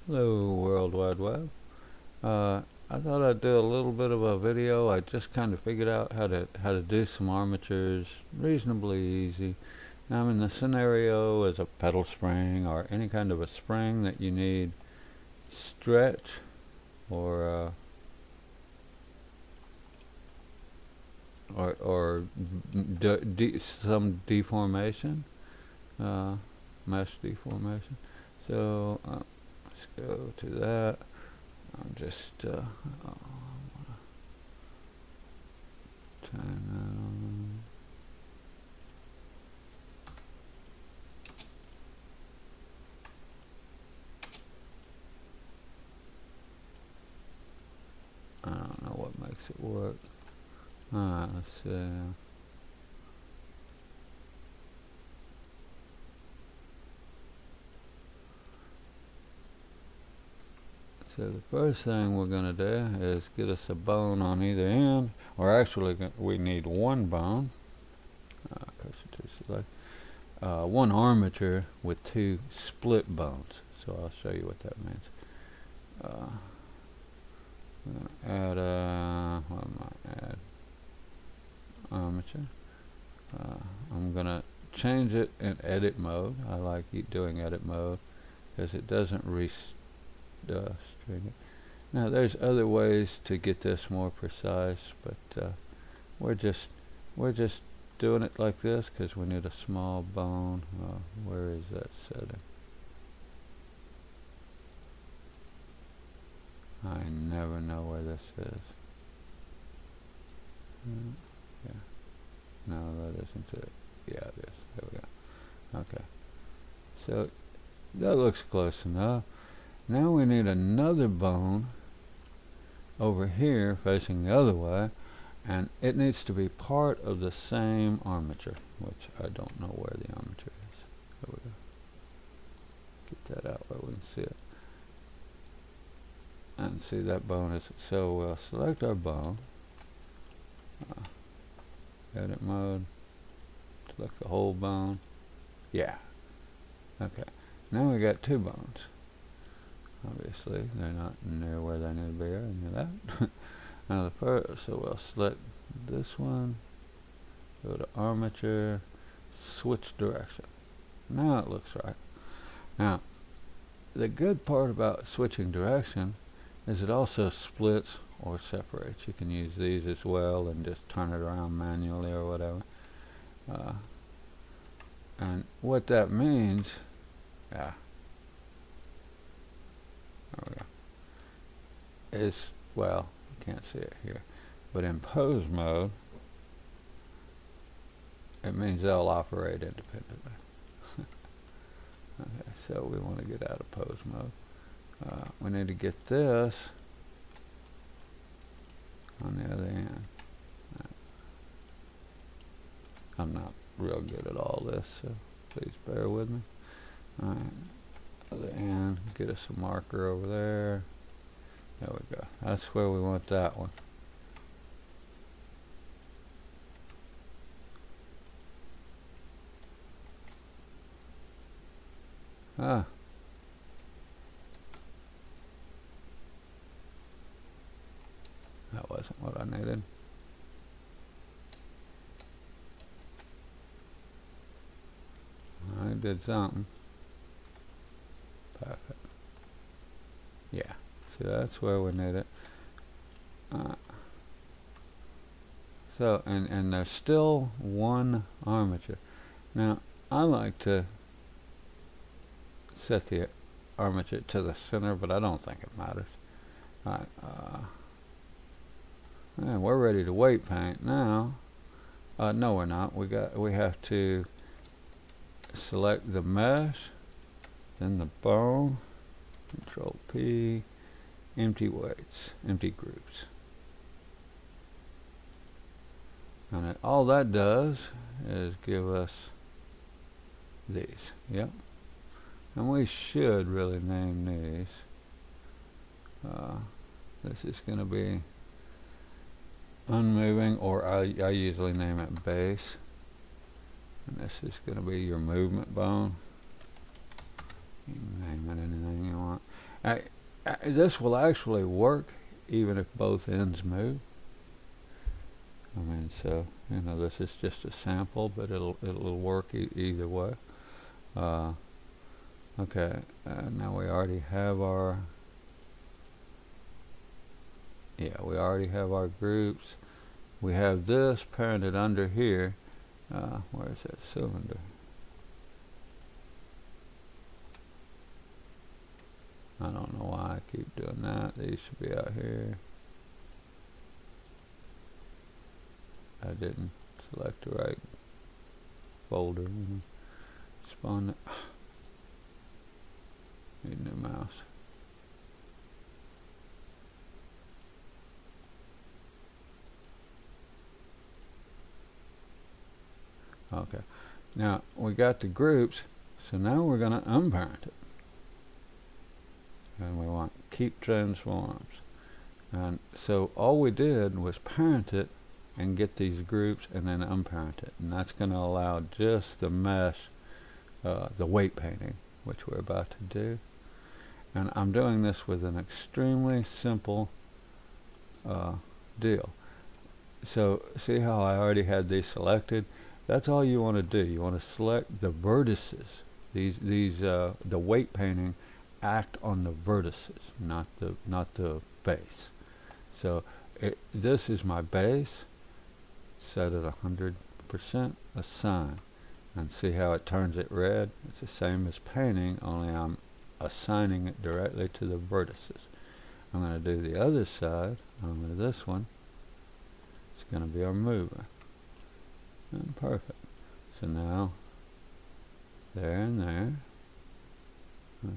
Hello, World Wide Web. I thought I'd do a little bit of a video. I just kind of figured out how to do some armatures reasonably easy. Now I'm in the scenario as a pedal spring or any kind of a spring that you need stretch or some deformation, mesh deformation. So let's go to that. I'm just turn that on. I don't know what makes it work. Alright, let's see. So the first thing we're going to do is get us a bone on either end, or actually we need one bone. One armature with two split bones. So I'll show you what that means. I'm going to add what am I add? Armature. I'm going to change it in edit mode. I like doing edit mode because it doesn't string it. Now there's other ways to get this more precise, but we're just doing it like this because we need a small bone. Where is that setting? I never know where this is. Yeah. No, that isn't it. Yeah, it is. There we go. Okay. So that looks close enough. Now we need another bone over here facing the other way, and it needs to be part of the same armature, which I don't know where the armature is. There we go. Get that out where we can see it. And see that bone is, so we'll select our bone, edit mode, select the whole bone. Yeah. Okay. Now we got two bones. Obviously, they're not near where they need to be, or any of that. Now the first, so we'll select this one, go to armature, switch direction. Now it looks right. Now, the good part about switching direction is it also splits or separates. You can use these as well and just turn it around manually or whatever. And what that means, there we go, is, well, you can't see it here, but in pose mode, it means they'll operate independently. Okay, so we want to get out of pose mode. We need to get this on the other end. I'm not real good at all this, so please bear with me. Alright, other end, get us a marker over there. There we go. That's where we want that one. That wasn't what I needed. I did something. Perfect. Yeah. See, that's where we need it. So, and there's still one armature. Now, I like to set the armature to the center, but I don't think it matters. Alright, and we're ready to weight paint now. No, we're not. We have to select the mesh, then the bone, Control P, empty weights, empty groups. And all that does is give us these. Yep. And we should really name these. This is going to be unmoving, or I usually name it base. And this is going to be your movement bone. You can name it anything you want. This will actually work even if both ends move. I mean, so you know, this is just a sample, but it'll work either way. Okay, now we already have our we already have our groups. We have this parented under here. Where is that cylinder? I don't know why I keep doing that. These should be out here. I didn't select the right folder. Spawn it. Need a new mouse. Okay, now we got the groups, so now we're going to unparent it. And we want keep transforms. And so all we did was parent it and get these groups and then unparent it. And that's going to allow just the mesh, the weight painting, which we're about to do. And I'm doing this with an extremely simple deal. So see how I already had these selected? That's all you want to do. You want to select the vertices. The weight painting act on the vertices, not the base. So this is my base. Set it 100%, assign, and see how it turns it red. It's the same as painting, only I'm assigning it directly to the vertices. I'm going to do the other side. I'm going to do this one. It's going to be our mover. And perfect. So now, there and there.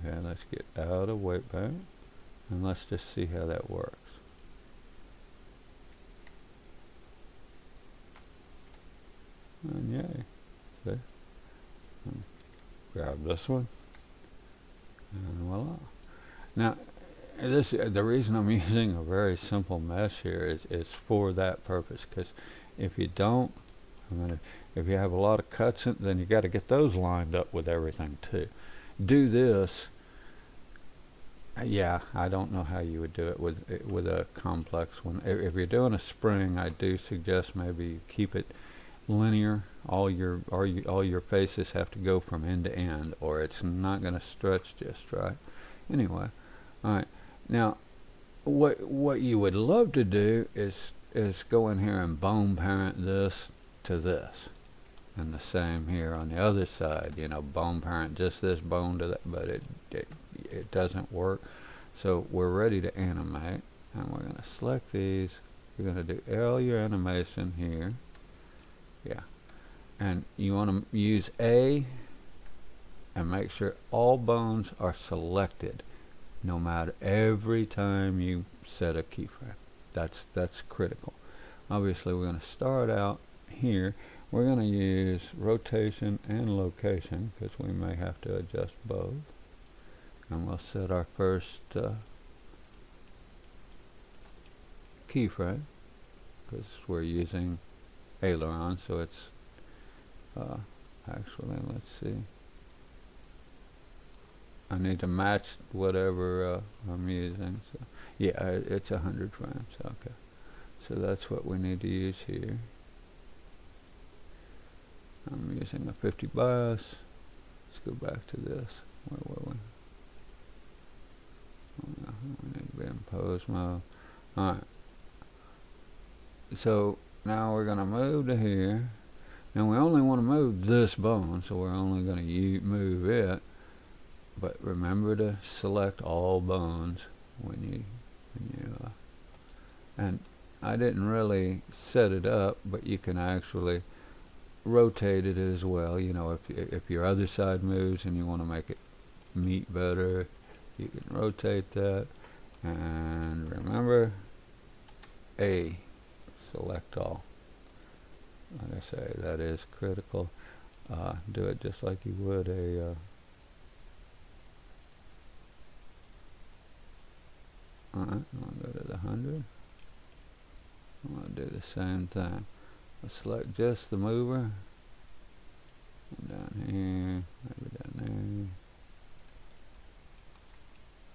Okay, let's get out of weight paint, and let's just see how that works. And yay. Okay. Grab this one. And voila. Now, the reason I'm using a very simple mesh here is for that purpose, because if you don't, I mean, if you have a lot of cuts, then you got to get those lined up with everything too. Do this. Yeah, I don't know how you would do it with a complex one. If you're doing a spring, I do suggest maybe you keep it linear. All your faces have to go from end to end, or it's not going to stretch just right. Anyway, all right. Now, what you would love to do is go in here and bone parent this to this, and the same here on the other side. You know, bone parent just this bone to that, but it doesn't work. So we're ready to animate, and we're going to select these. You're going to do all your animation here. Yeah, and you want to use A and make sure all bones are selected, no matter every time you set a keyframe. That's critical. Obviously, we're going to start out here. We're going to use rotation and location because we may have to adjust both. And we'll set our first keyframe because we're using aileron, so it's actually, let's see, I need to match whatever I'm using. So yeah, it's 100 frames. Okay, so that's what we need to use here. I'm using a 50 bias. Let's go back to this. Where were we? Oh, no, we need to be in pose mode. Alright. So now we're going to move to here. Now we only want to move this bone, so we're only going to move it. But remember to select all bones when you and I didn't really set it up, but you can actually rotate it as well. You know, if your other side moves and you want to make it meet better, you can rotate that. And remember, A, select all. Like I say, that is critical. Do it just like you would a I'll go to the 100. I'm going to do the same thing. I'll select just the mover. Down here, maybe down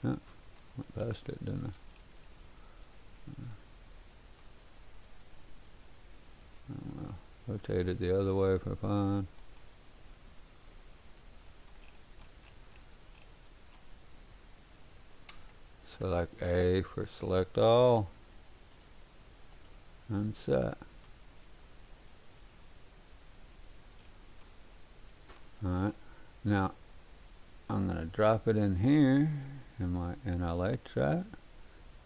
there. past it, didn't I? Rotate it the other way for fun. Select A for select all. And set. Alright. Now I'm going to drop it in here in my NLA chat.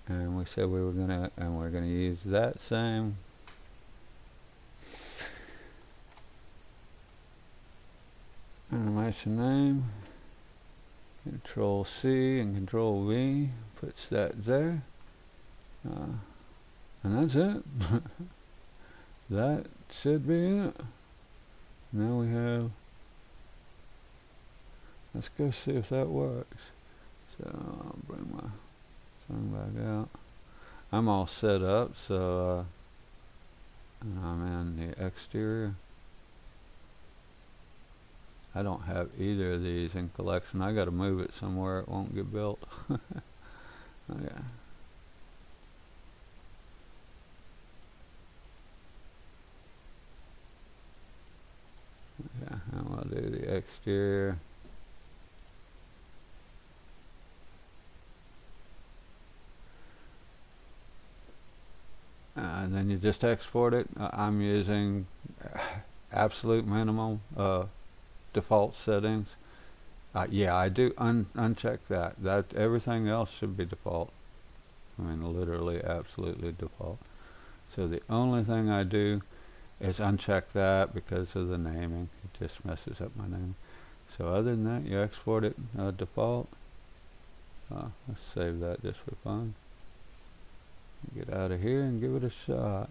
And we said we were going to, and we're going to use that same animation name. Control C and Control V puts that there. And that's it. That should be it. Now we have, let's go see if that works. So I'll bring my thing back out. I'm all set up, so and I'm in the exterior. I don't have either of these in collection. I got to move it somewhere it won't get built. Okay. Yeah, and we'll do the exterior. And then you just export it. I'm using absolute minimum default settings. Yeah, I do uncheck that. That everything else should be default. I mean, literally, absolutely default. So the only thing I do is uncheck that because of the naming. It just messes up my name. So other than that, you export it default. Let's save that just for fun. Get out of here and give it a shot.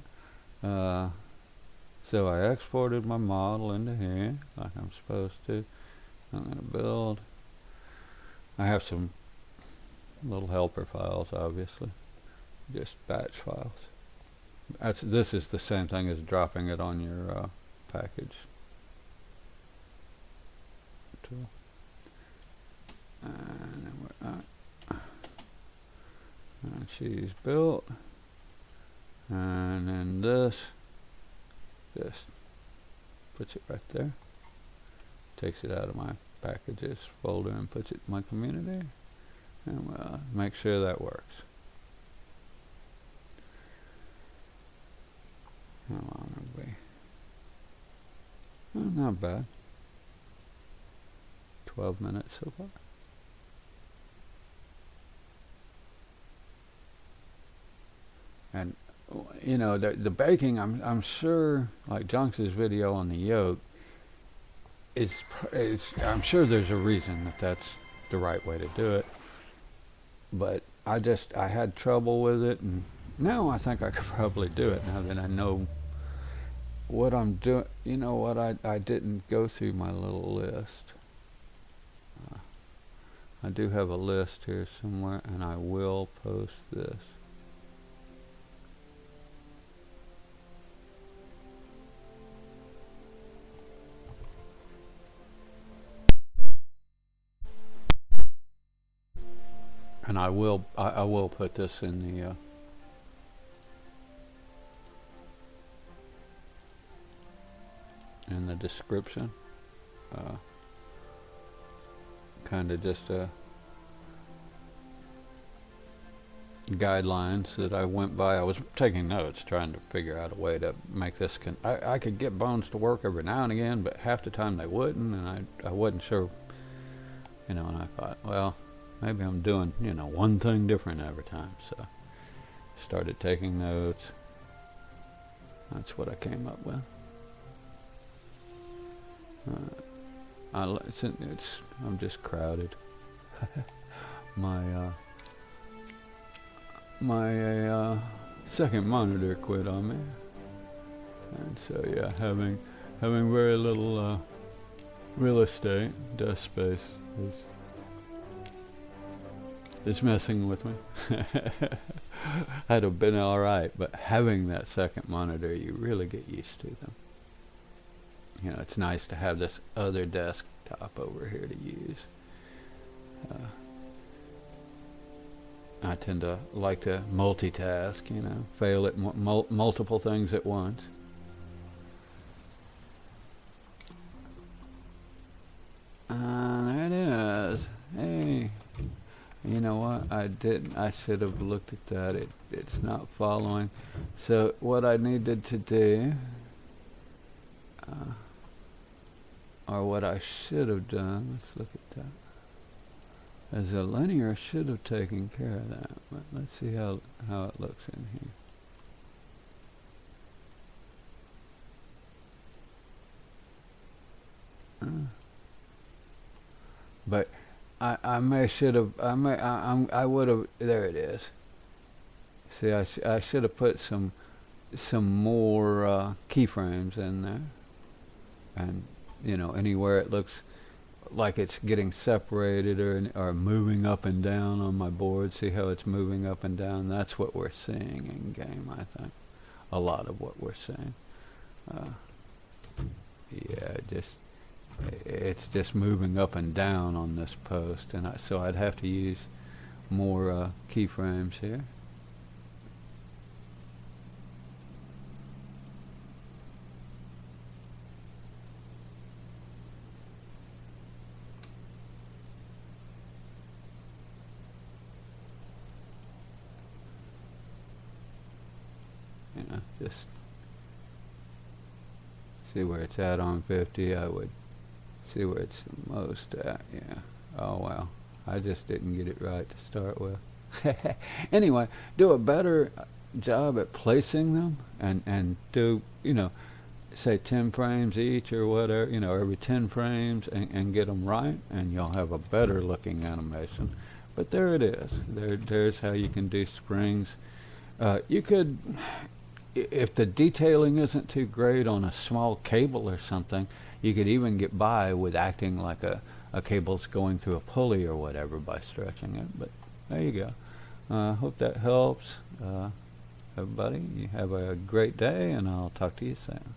So I exported my model into here like I'm supposed to. I'm going to build. I have some little helper files, obviously, just batch files. This is the same thing as dropping it on your package tool. And then we're at, and she's built. And then this just puts it right there. Takes it out of my packages folder and puts it in my community. And we'll make sure that works. How long are we? Oh, not bad. 12 minutes so far. And you know, the baking, I'm sure, like Junks' video on the yoke, I'm sure there's a reason that that's the right way to do it. But I had trouble with it, and now I think I could probably do it now that I know what I'm doing. You know what, I didn't go through my little list. I do have a list here somewhere, and I will post this. And I will put this in the description. Kind of just guidelines that I went by. I was taking notes, trying to figure out a way to make this. I could get bones to work every now and again, but half the time they wouldn't, and I wasn't sure. You know, and I thought, well, maybe I'm doing, you know, one thing different every time. So started taking notes. That's what I came up with. I'm just crowded. My second monitor quit on me, and so yeah, having very little real estate, desk space is messing with me. I'd have been all right, but having that second monitor, you really get used to them. You know, it's nice to have this other desktop over here to use. I tend to like to multitask, you know, fail at multiple things at once. There it is. Hey, you know what? I didn't. I should have looked at that. It's not following. So what I needed to do, or what I should have done. Let's look at that. As a linear, should have taken care of that. But let's see how it looks in here. But I would have. There it is. See, I should have put some more keyframes in there, and you know, anywhere it looks like it's getting separated or moving up and down on my board. See how it's moving up and down? That's what we're seeing in game, I think. A lot of what we're seeing. Yeah, it's just moving up and down on this post, and so I'd have to use more keyframes here. You know, just see where it's at on 50. I would see where it's the most at. Yeah. Oh well, I just didn't get it right to start with. Anyway, do a better job at placing them, and do, you know, say 10 frames each or whatever, you know, every 10 frames, and get them right, and you'll have a better looking animation. But there it is. There's how you can do springs. You could, if the detailing isn't too great on a small cable or something, you could even get by with acting like a cable's going through a pulley or whatever by stretching it. But there you go. Hope that helps. Everybody, you have a great day, and I'll talk to you soon.